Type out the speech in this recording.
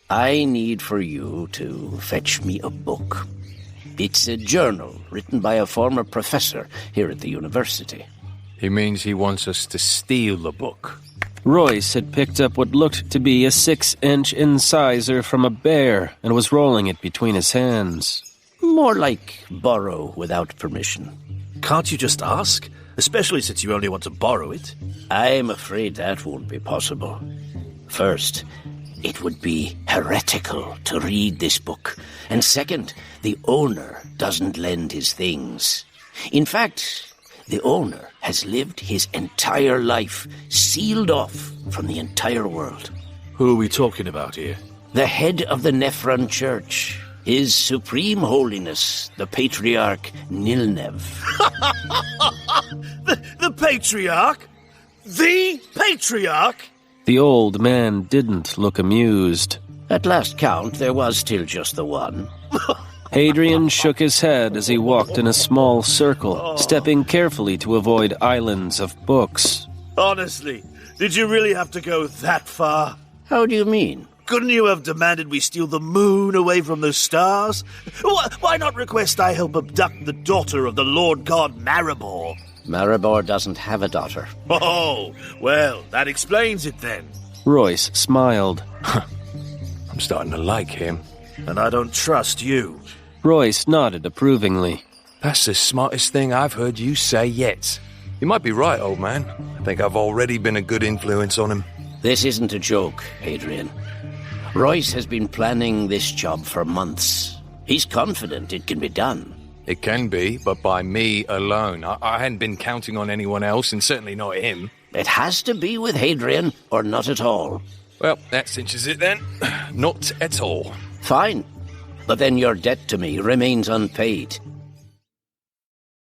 I need for you to fetch me a book. It's a journal written by a former professor here at the university. He means he wants us to steal the book. Royce had picked up what looked to be a 6-inch incisor from a bear and was rolling it between his hands. More like borrow without permission. Can't you just ask? Especially since you only want to borrow it. I'm afraid that won't be possible. First, it would be heretical to read this book. And second, the owner doesn't lend his things. In fact, the owner has lived his entire life sealed off from the entire world. Who are we talking about here? The head of the Nephron Church, His Supreme Holiness, the Patriarch Nilnev. The Patriarch? The Patriarch? The old man didn't look amused. At last count, there was still just the one. Hadrian shook his head as he walked in a small circle, stepping carefully to avoid islands of books. Honestly, did you really have to go that far? How do you mean? Couldn't you have demanded we steal the moon away from the stars? Why not request I help abduct the daughter of the Lord God Maribor? Maribor doesn't have a daughter. Oh, well, that explains it then. Royce smiled. I'm starting to like him. And I don't trust you. Royce nodded approvingly. That's the smartest thing I've heard you say yet. You might be right, old man. I think I've already been a good influence on him. This isn't a joke, Hadrian. Royce has been planning this job for months. He's confident it can be done. It can be, but by me alone. I hadn't been counting on anyone else, and certainly not him. It has to be with Hadrian, or not at all. Well, that cinches it then. Not at all. Fine. But then your debt to me remains unpaid.